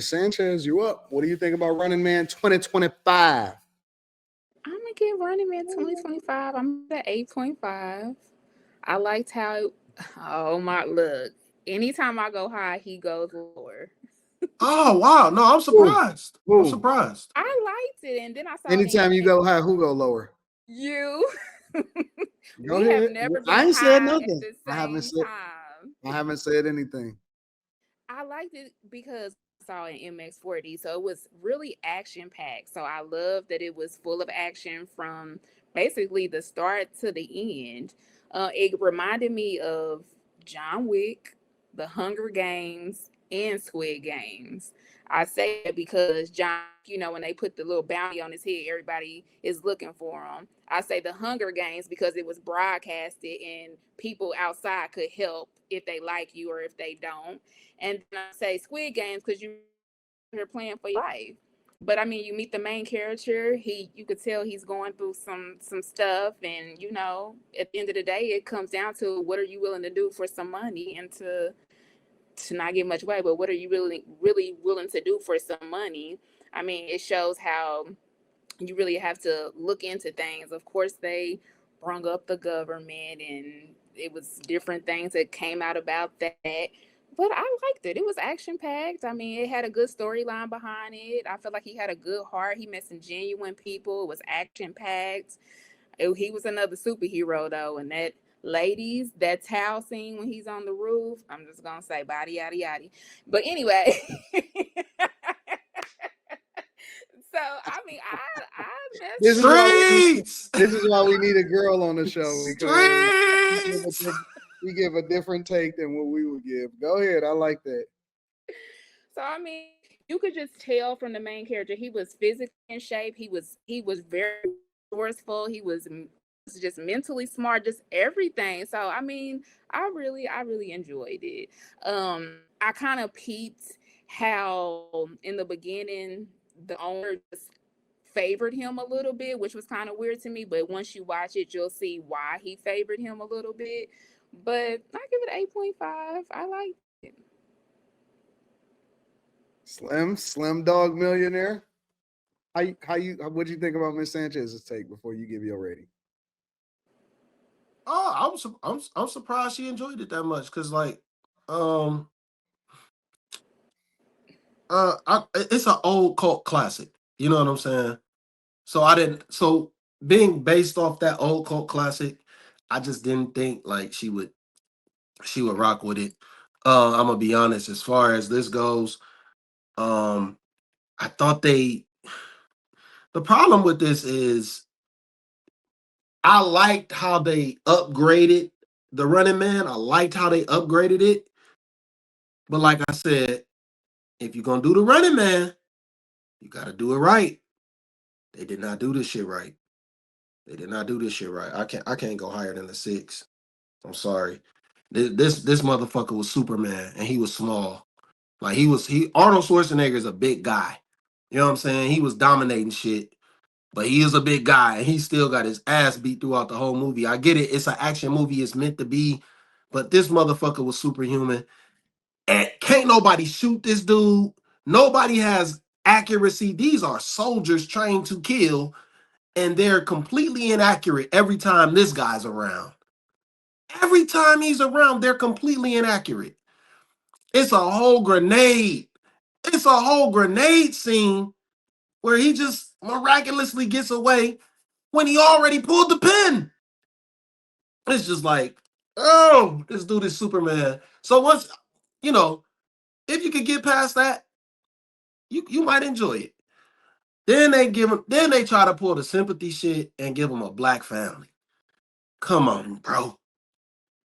Sanchez, you up? What do you think about Running Man 2025? I'm gonna give Running Man 2025. I'm at 8.5. I liked how oh my look. Anytime I go high, he goes lower. Oh wow, no, I'm Ooh, surprised. I'm ooh. surprised. I liked it, and then I saw it in Anytime you IMAX. go high, who go lower? You. Go We have ahead. never I been ain't said high at nothing. the I haven't same said. time. I haven't said anything. I liked it because I saw it in MX40, so it was really action packed. So I loved that it was full of action from basically the start to the end. It reminded me of John Wick, The Hunger Games, and Squid Games. I say that because John, when they put the little bounty on his head, everybody is looking for him. I say The Hunger Games because it was broadcasted and people outside could help if they like you or if they don't. And then I say Squid Games because you're playing for your life. But I mean, you meet the main character. You could tell he's going through some stuff, and at the end of the day, it comes down to what are you willing to do for some money, and to not give much away, but what are you really willing to do for some money? I mean, it shows how you really have to look into things. Of course, they brung up the government, and it was different things that came out about that. But I liked it. It was action packed. I mean, it had a good storyline behind it. I feel like he had a good heart. He met some genuine people. It was action packed. He was another superhero though, and that ladies, that towel scene when he's on the roof. I'm just gonna say body yada yada. But anyway, so I mean, I messed This is with why we it. need. Streets, This is why we need a girl on the show because we give a, streets. we give a different take than what we would give. Go ahead. I like that. So I mean, you could just tell from the main character he was physically in shape. He was very resourceful. He was just mentally smart, just everything. So I mean, I really enjoyed it. I kind of peeped how in the beginning the owner just favored him a little bit, which was kind of weird to me. But once you watch it, you'll see why he favored him a little bit. But I give it 8.5. I like it. Slim Dog Millionaire. What do you think about Miss Sanchez's take before you give your rating? Oh, I'm surprised she enjoyed it that much because um it's an old cult classic. You know what I'm saying? So I didn't. So being based off that old cult classic, I just didn't think like she would rock with it. I'm gonna be honest. As far as this goes, um, I thought they. The problem with this is I liked how they upgraded the Running Man. I liked how they upgraded it, but like I said, if you're gonna do the Running Man, you gotta do it right. They did not do this shit right. They did not do this shit right. I can't go higher than a 6. I'm sorry. This motherfucker was Superman and he was small. Like he Arnold Schwarzenegger is a big guy. You know what I'm saying? He was dominating shit, but he is a big guy and he still got his ass beat throughout the whole movie. I get it. It's an action movie. It's meant to be, but this motherfucker was superhuman. And can't nobody shoot this dude. Nobody has accuracy. These are soldiers trained to kill, and they're completely inaccurate every time this guy's around. Every time he's around, they're completely inaccurate. It's a whole grenade. It's a whole grenade scene where he just miraculously gets away when he already pulled the pin. It's just like, oh, this dude is Superman. So once, you know, if you could get past that, you might enjoy it. Then they try to pull the sympathy shit and give him a black family. Come on, bro.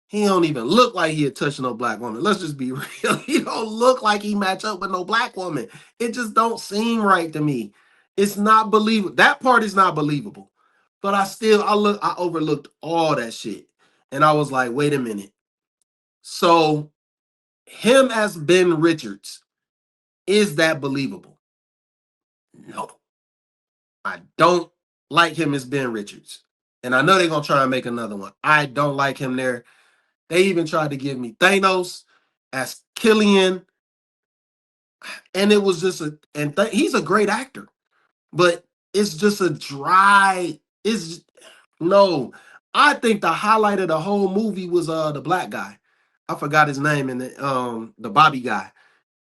He don't even look like he'd touch no black woman. Let's just be real. He don't look like he match up with no black woman. It just don't seem right to me. It's not believable. That part is not believable. But I overlooked all that shit. And I was like, wait a minute. So him as Ben Richards, is that believable? No. I don't like him as Ben Richards. And I know they're gonna try and make another one. I don't like him there. They even tried to give me Thanos as Killian. and it was just he's a great actor, but it's just a dry. It's no. I think the highlight of the whole movie was the black guy. I forgot his name and the Bobby guy.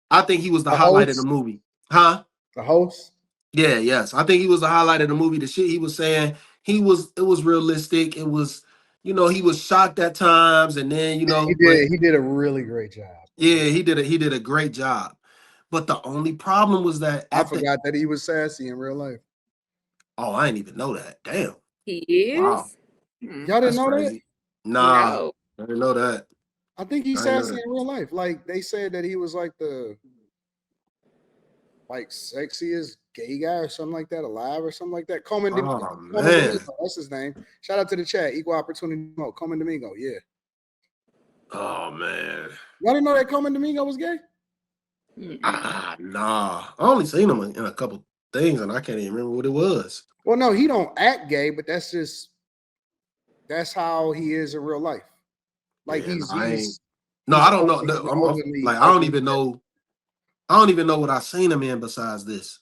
I think he was the The highlight of the host, movie. Huh? the host. Yeah, yes. I think he was the highlight of the movie. The shit he was saying, it was realistic. It was, he was shocked at times, and then, He but did. He did a really great job. yeah, he did a great job. But the only problem was that I at the forgot that he was sassy in real life. oh, I didn't even know that. Damn. He Wow. is. Hmm. Y'all didn't That's know that? crazy. Nah, No. I didn't know that. I think he's I didn't know sassy that. in real life. Like they said that he was like the sexiest gay guy or something like that, alive or something like that. Coleman Oh Domingo, man. that's his name. Shout out to the chat. Equal opportunity. Coleman Domingo. Yeah. Oh man. Y'all didn't know that Coleman Domingo was gay? Mm-mm. Nah. I only seen him in a couple things, and I can't even remember what it was. Well, no, he don't act gay, but that's how he is in real life. Like Yeah, no, I ain't. No, he's I don't know. open, No, I'm openly like, openly gay. I don't even know what I seen him in besides this.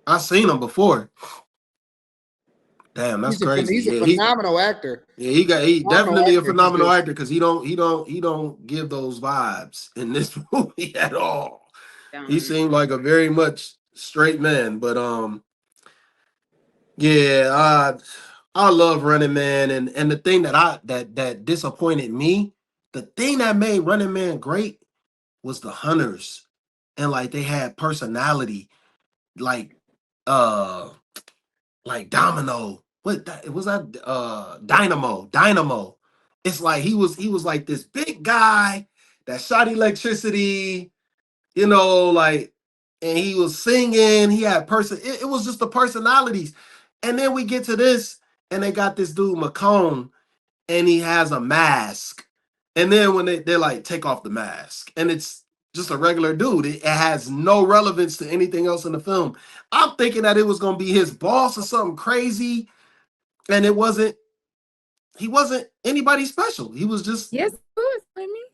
I seen him before. Damn, that's crazy. He's a Yeah, phenomenal actor. he Phenomenal definitely a actor. He's phenomenal just actor because he don't give those vibes in this movie at all. He Don't. seemed like a very much straight man, but yeah, I love Running Man, and the thing that disappointed me, the thing that made Running Man great was the hunters, and like they had personality, like uh like Domino. Was that Dynamo. It's like he was like this big guy that shot electricity, like, and he was singing, he had it was just the personalities. And then we get to this, and they got this dude McCone, and he has a mask. And then when they're like, take off the mask, and it's just a regular dude. It has no relevance to anything else in the film. I'm thinking that it was gonna be his boss or something crazy, and it wasn't. He wasn't anybody special. He was just, Yes, it was. I mean,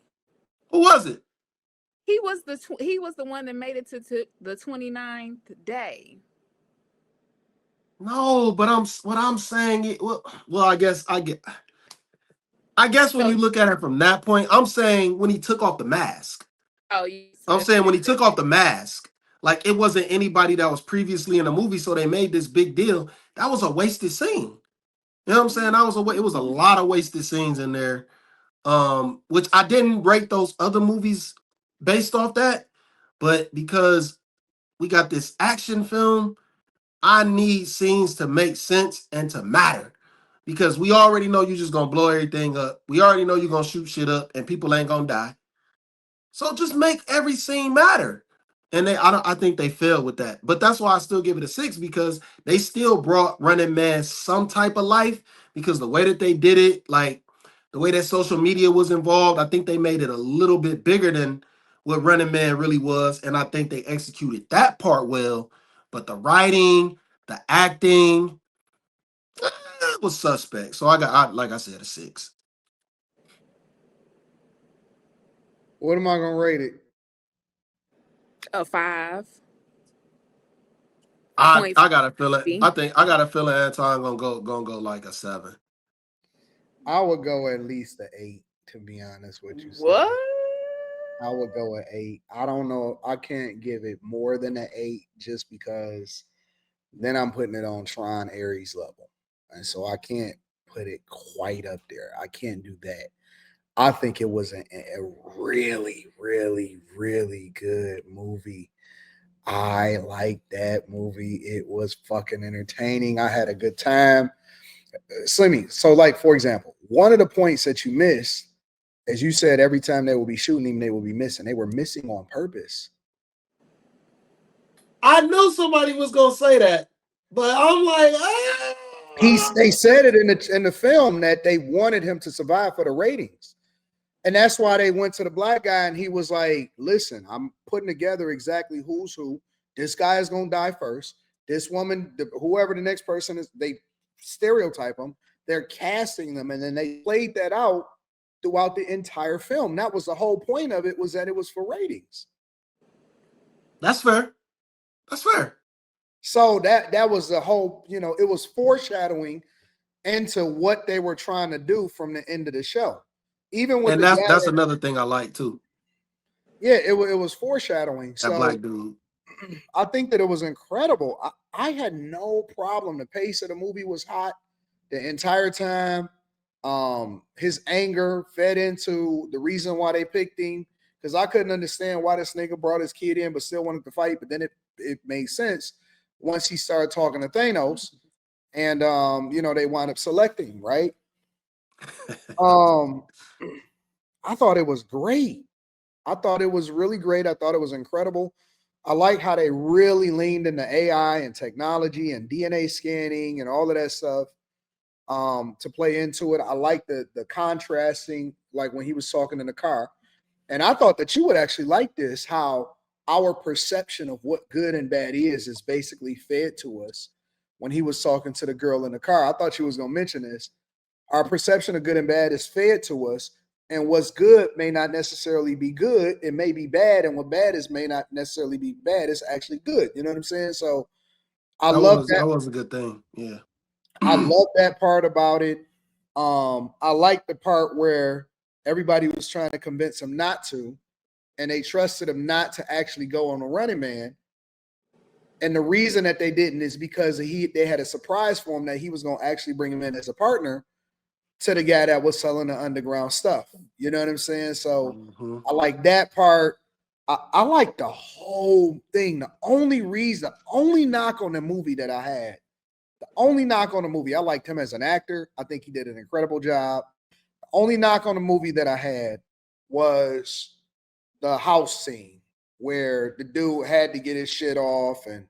who was it? he was the one that made it to the 29th day. No, but what I'm saying. Well, I guess when So, you look at it from that point, I'm saying when he took off the mask. oh, you I'm that's saying when true. he took off the mask, like it wasn't anybody that was previously in the movie, so they made this big deal. That was a wasted scene. You know what I'm saying? It was a lot of wasted scenes in there. Which I didn't rate those other movies based off that, but because we got this action film, I need scenes to make sense and to matter. Because we already know you're just gonna blow everything up. We already know you're gonna shoot shit up and people ain't gonna die. So just make every scene matter. And I think they failed with that. But that's why I still give it a 6 because they still brought Running Man some type of life because the way that they did it, like the way that social media was involved, I think they made it a little bit bigger than what Running Man really was. And I think they executed that part well. But the writing, the acting, was suspect. So like I said, a 6. what am I gonna rate it? A 5. I got a feeling. I 5.50. think I got a feeling Anton gonna go like a 7. I would go at least an 8, to be honest with you, What? Slimmy. I would go at 8. I don't know. I can't give it more than an 8 just because then I'm putting it on Tron Ares level. And so I can't put it quite up there. I can't do that. I think it was a really, really, really good movie. I liked that movie. It was fucking entertaining. I had a good time. Slimmy, so like for example, one of the points that you missed, as you said, every time they will be shooting him, they will be missing. They were missing on purpose. I knew somebody was gonna say that, but I'm like, They said it in the film that they wanted him to survive for the ratings. And that's why they went to the black guy and he was like, listen, I'm putting together exactly who's who. This guy is going to die first. This woman, whoever the next person is, they stereotype them. They're casting them. And then they played that out throughout the entire film. That was the whole point of it, was that it was for ratings. That's fair. That's fair. So that was the whole, it was foreshadowing into what they were trying to do from the end of the show. Even with And the guy that's that, another thing I like too. yeah, it was foreshadowing. That So black dude. I think that it was incredible. I had no problem. The pace of the movie was hot the entire time. His anger fed into the reason why they picked him, because I couldn't understand why this nigga brought his kid in but still wanted to fight. But then it made sense once he started talking to Thanos, and they wind up selecting, right? Um, I thought it was great. I thought it was really great. I thought it was incredible. I like how they really leaned into AI and technology and DNA scanning and all of that stuff to play into it. I like the contrasting, like when he was talking in the car. And I thought that you would actually like this, how our perception of what good and bad is basically fed to us when he was talking to the girl in the car. I thought you was going to mention this. Our perception of good and bad is fed to us, and what's good may not necessarily be good. It may be bad, and what bad is may not necessarily be bad. It's actually good. You know what I'm saying? So I love that. That was a good thing. Yeah. I love that part about it. I like the part where everybody was trying to convince him not to, and they trusted him not to actually go on a Running Man. And the reason that they didn't is because they had a surprise for him that he was going to actually bring him in as a partner to the guy that was selling the underground stuff. You know what I'm saying? So I like that part. I like the whole thing. The only knock on the movie that I had, I liked him as an actor. I think he did an incredible job. The only knock on the movie that I had was the house scene where the dude had to get his shit off, and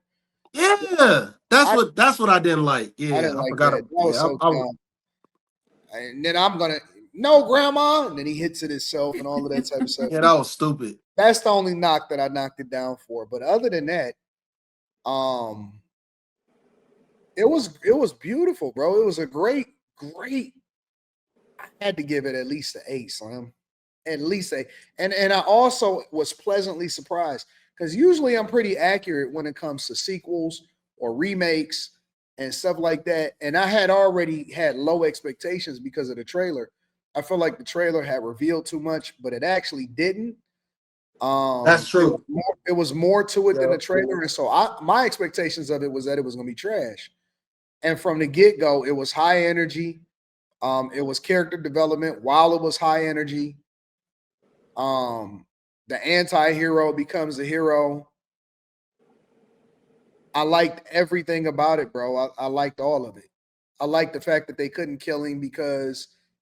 Yeah. I, That's what I didn't like. I Yeah. didn't I like forgot. that. That was Yeah. so dumb. And then I'm gonna no grandma, and then he hits it himself and all of that type of stuff. Yeah, that was stupid. That's the only knock that I knocked it down for. But other than that, um, it was beautiful, bro. It was a great. I had to give it at least an 8, Slim. At least a, and I also was pleasantly surprised because usually I'm pretty accurate when it comes to sequels or remakes and stuff like that. And I had already had low expectations because of the trailer. I feel like the trailer had revealed too much, but it actually didn't. That's true. It was more to it than Yeah. the trailer, and so my expectations of it was that it was going to be trash. And from the get go, it was high energy. It was character development while it was high energy. Um, the anti-hero becomes the hero. I liked everything about it, bro. I liked all of it. I liked the fact that they couldn't kill him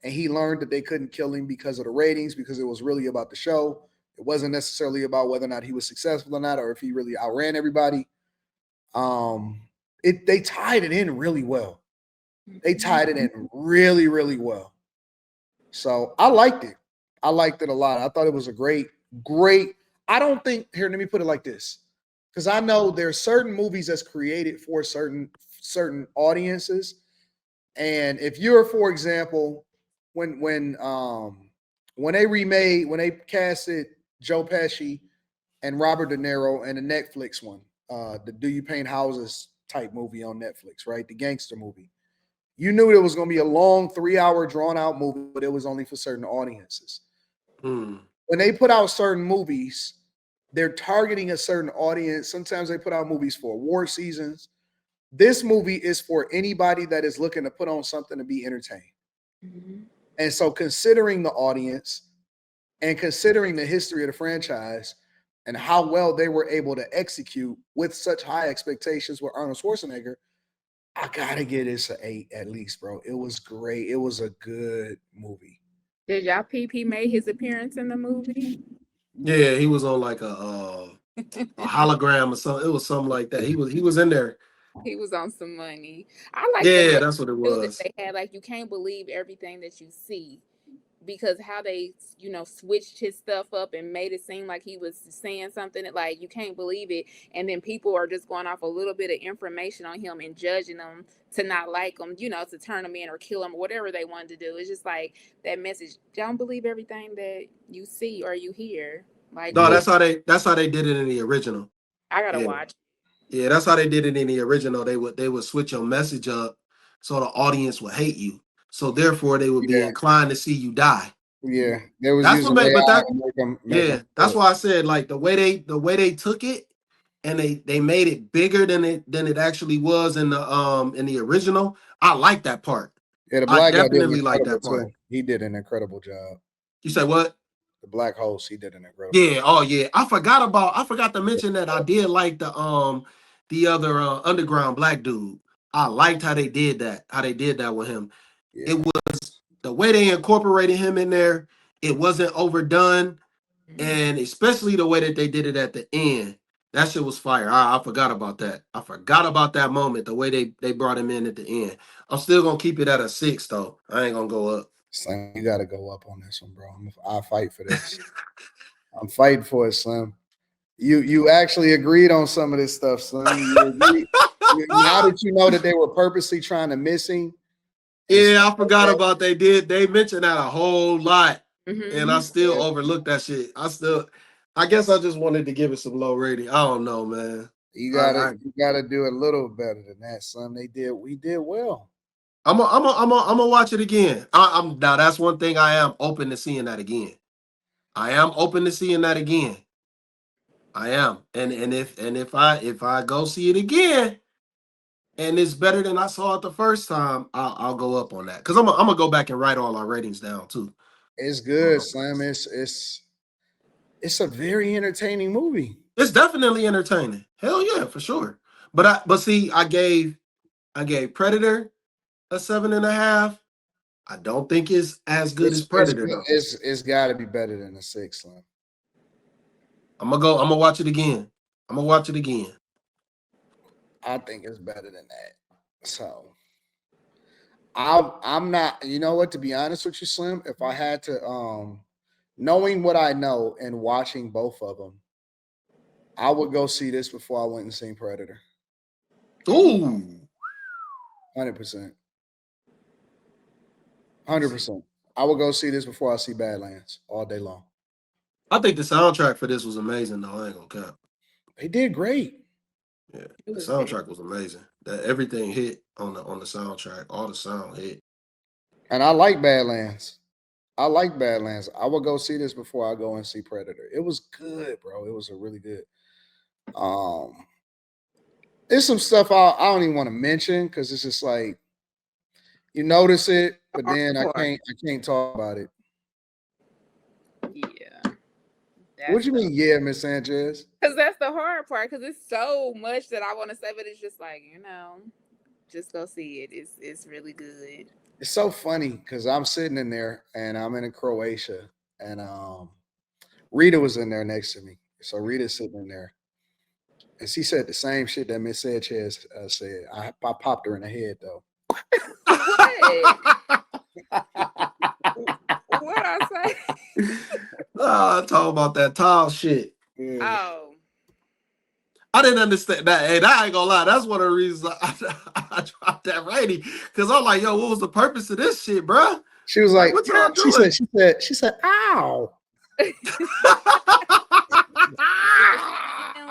and he learned that they couldn't kill him because of the ratings, because it was really about the show. It wasn't necessarily about whether or not he was successful or not, or if he really outran everybody. Um, they tied it in really well. They tied it in really, really well. So I liked it. I liked it a lot. I thought it was a great. I don't think here. Let me put it like this, because I know there's certain movies that's created for certain audiences, and if you're, for example, when they casted Joe Pesci and Robert De Niro in the Netflix one, the Do You Paint Houses type movie on Netflix, right? The gangster movie. You knew it was going to be a long 3-hour drawn out movie, but it was only for certain audiences. Hmm. When they put out certain movies, they're targeting a certain audience. Sometimes they put out movies for award seasons. This movie is for anybody that is looking to put on something to be entertained. Mm-hmm. And so, considering the audience and considering the history of the franchise and how well they were able to execute with such high expectations with Arnold Schwarzenegger, I gotta get this an 8 at least, bro. It was great. It was a good movie. Did y'all peep he made his appearance in the movie? Yeah, he was on like a hologram or something. It was something like that. He was in there. He was on some money. I like the Yeah, message that's what it too that was. they had. Like, you can't believe everything that you see, because how they, switched his stuff up and made it seem like he was saying something that, like, you can't believe it, and then people are just going off a little bit of information on him and judging him to not like him, to turn him in or kill him or whatever they wanted to do. It's just like that message. Don't believe everything that you see or you hear. Like, No, Yeah, look. that's how they did it in the original. I gotta Yeah, watch. yeah, that's how they did it in the original. They would switch your message up so the audience would hate you. So therefore, they would be Yeah, inclined to see you die. yeah. They was That's what using made, but AI that to make them yeah, that's flip. why I said like the way they took it and they made it bigger than it actually was in the original. I like that part. Yeah, the I black guy did definitely like incredible that part. too. He did an incredible job. You say what? The black host, he did an incredible Yeah, job. oh yeah. I forgot to mention that I did like the other underground black dude. I liked how they did that. How they did that with him. It Yeah, was the way they incorporated him in there. It wasn't overdone, Mhm. and especially the way that they did it at the end. That shit was fire. I forgot about that. I forgot about that moment. The way they brought him in at the end. I'm still gonna keep it at a 6 though. I ain't gonna go up. Slim, you got to go up on this one, bro. I'll fight for this. I'm fighting for it, Slim. You actually agreed on some of this stuff, Slim. You agreed. Now that you know that they were purposely trying to miss him and stuff Yeah, I like forgot that, about they mentioned that a whole lot, and I Mhm. still yeah, overlooked that shit. I guess I just wanted to give it some low rating. I don't know, man. you I, gotta I you gotta do a little better than that, Slim. We did well. I'm gonna watch it again. I'm now that's one thing I am open to seeing that again. I am open to seeing that again. I am, and if I go see it again and it's better than I saw it the first time, I'll go up on that because I'm gonna go back and write all our ratings down too. It's good, Slim. It's a very entertaining movie. It's definitely entertaining. Hell yeah, for sure. But see, I gave Predator a 7.5. I don't think it's as good as Predator though. It's got to be better than a 6, Slim. I'm gonna watch it again. I'm gonna watch it again. I think it's better than that. So I'm not. You know what? To be honest with you, Slim, if I had to, knowing what I know and watching both of them, I would go see this before I went and seen Predator. Ooh. 100%. 100%. I would go see this before I see Badlands all day long. I think the soundtrack for this was amazing though. I ain't gonna cap. They did great. Yeah. It The was very. soundtrack was amazing. That everything hit on the soundtrack. All the sound hit. And I like Badlands. I like Badlands. I would go see this before I go and see Predator. It was good, bro. It was a really good. Um, there's some stuff I don't even want to mention because it's just like you notice it, but Hard then part. I can't talk about it. Yeah, What that's you the mean, yeah, Miss Sanchez? because that's the hard part. Because it's so much that I want to say, but it's just like just go see it. It's really good. It's so funny because I'm sitting in there and I'm in Croatia and Rita was in there next to me. So Rita's sitting in there and she said the same shit that Miss Sanchez said. I popped her in the head though. What? What I say? Talk about that tall shit. Yeah. Oh, I didn't understand that. Hey, that ain't gonna lie. That's one of the reasons I dropped that rating. Cause I'm like, yo, what was the purpose of this shit, bro? She was Like, like, what y'all doing? she said, ow. damn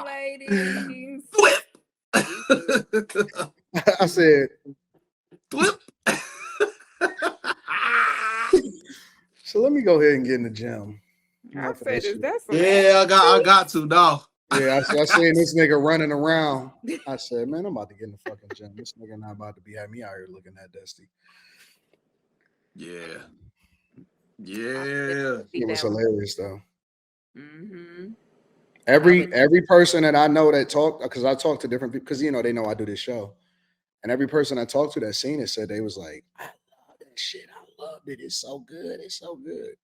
ladies. Whip. I said, Whip. so let me go ahead and get in the gym. I Enough of said, this is shit. that some Yeah, I got to now. Yeah, I seen this nigga running around. I said, man, I'm about to get in the fucking gym. This nigga not about to be having me out here looking that dusty. Yeah. I Yeah. see It was that one. hilarious though. Mm-hmm. Every person that I know that talked, because I talked to different people, because they know I do this show, and every person I talked to that seen it said they was like, I love that shit. I loved it. It's so good. It's so good.